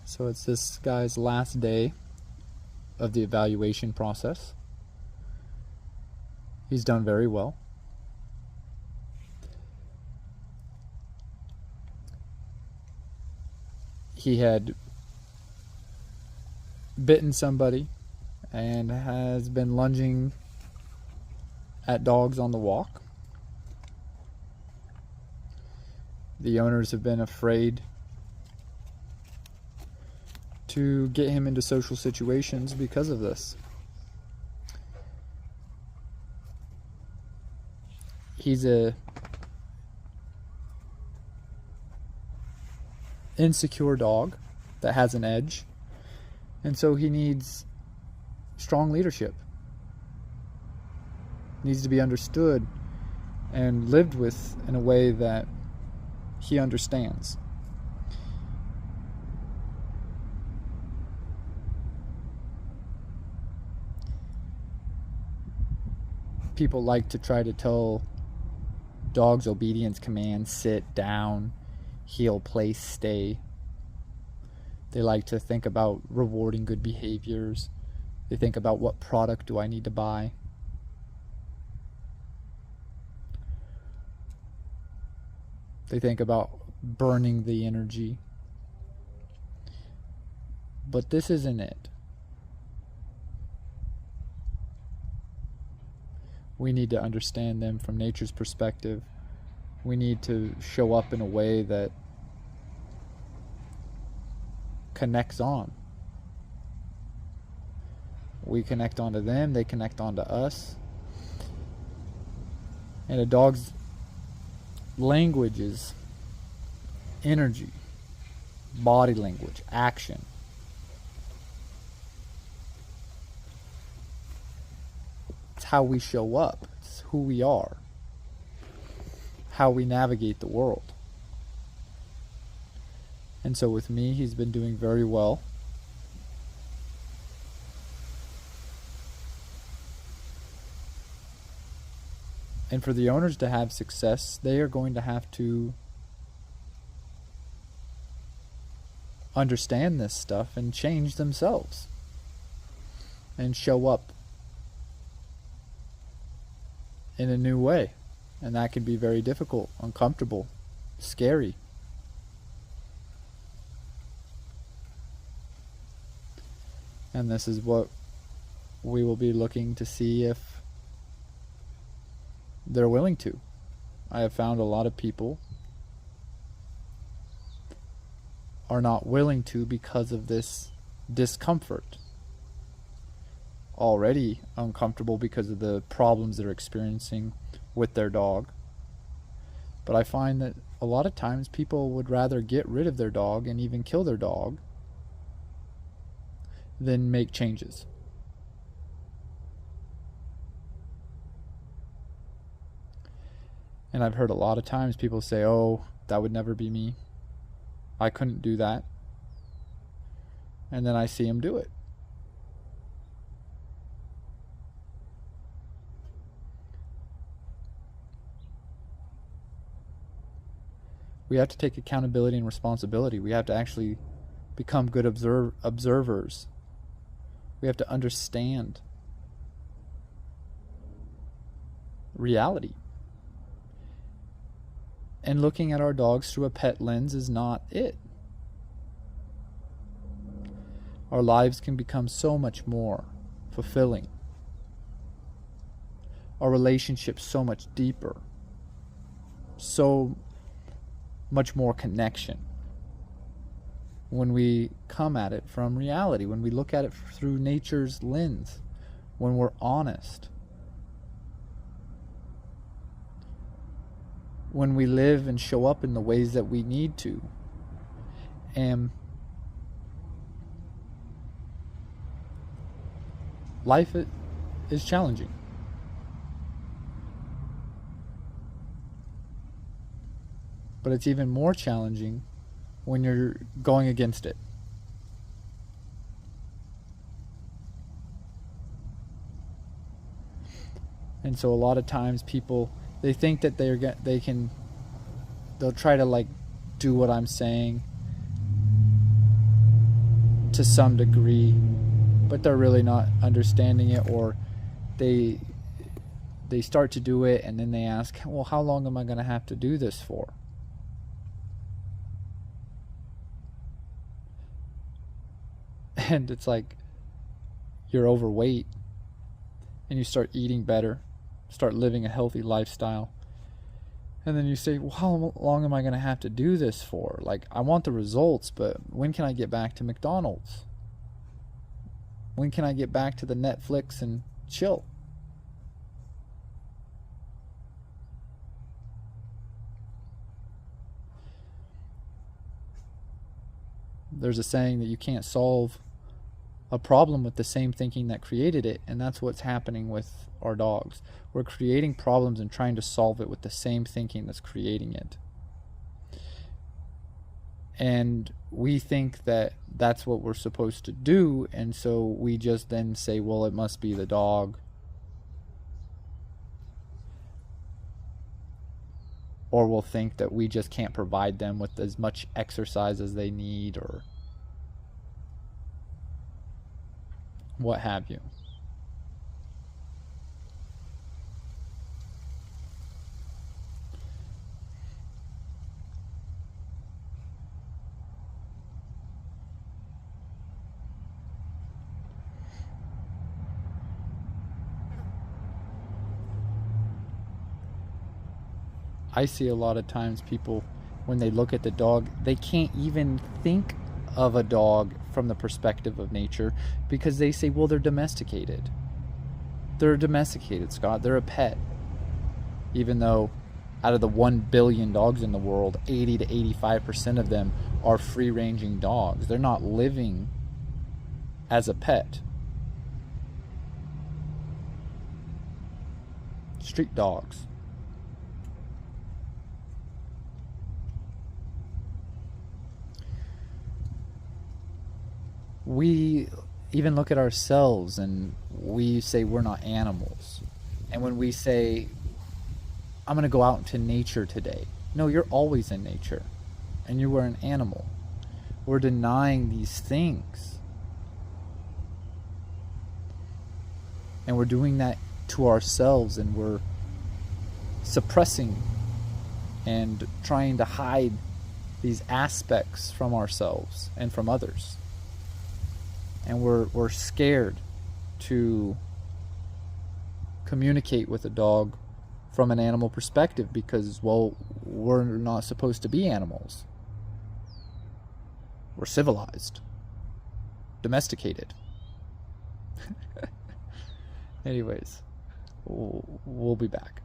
So it's this guy's last day of the evaluation process. He's done very well. He had bitten somebody and has been lunging at dogs on the walk. The owners have been afraid to get him into social situations because of this. He's a insecure dog that has an edge, and so he needs strong leadership. Needs to be understood and lived with in a way that he understands. People like to try to tell dogs obedience commands: sit, down, heel, place, stay. They like to think about rewarding good behaviors. They think about what product do I need to buy. They think about burning the energy. But this isn't it. We need to understand them from nature's perspective. We need to show up in a way that connects on. We connect onto them, they connect onto us. And a dog's language is energy, body language, action. It's how we show up. It's who we are. How we navigate the world. And so with me, he's been doing very well. And for the owners to have success, they are going to have to understand this stuff and change themselves and show up in a new way. And that can be very difficult, uncomfortable, scary. And this is what we will be looking to see if they're willing to. I have found a lot of people are not willing to because of this discomfort. Already uncomfortable because of the problems they're experiencing with their dog. But I find that a lot of times people would rather get rid of their dog and even kill their dog than make changes. And I've heard a lot of times people say, oh, that would never be me. I couldn't do that. And then I see them do it. We have to take accountability and responsibility. We have to actually become good observers. We have to understand reality. And looking at our dogs through a pet lens is not it. Our lives can become so much more fulfilling. Our relationships so much deeper. So much more connection when we come at it from reality, when we look at it through nature's lens, when we're honest, when we live and show up in the ways that we need to. And life is challenging. But it's even more challenging when you're going against it. And so a lot of times people, they think that they'll try to like do what I'm saying to some degree, but they're really not understanding it, or they start to do it and then they ask, well, how long am I going to have to do this for? And it's like, you're overweight and you start eating better, start living a healthy lifestyle, and then you say, well, how long am I going to have to do this for? Like, I want the results, but when can I get back to McDonald's? When can I get back to the Netflix and chill? There's a saying that you can't solve a problem with the same thinking that created it, and that's what's happening with our dogs. We're creating problems and trying to solve it with the same thinking that's creating it. And we think that that's what we're supposed to do, and so we just then say, well, it must be the dog. Or we'll think that we just can't provide them with as much exercise as they need, or what have you. I see a lot of times people, when they look at the dog, they can't even think of a dog from the perspective of nature, because they say, well, they're domesticated. They're domesticated, Scott. They're a pet. Even though out of the 1 billion dogs in the world, 80 to 85% of them are free-ranging dogs. They're not living as a pet. Street dogs. We even look at ourselves and we say we're not animals. And when we say, I'm going to go out into nature today. No, you're always in nature. And you are an animal. We're denying these things. And we're doing that to ourselves, and we're suppressing and trying to hide these aspects from ourselves and from others. And we're scared to communicate with a dog from an animal perspective because, well, we're not supposed to be animals. We're civilized, domesticated. Anyways, we'll be back.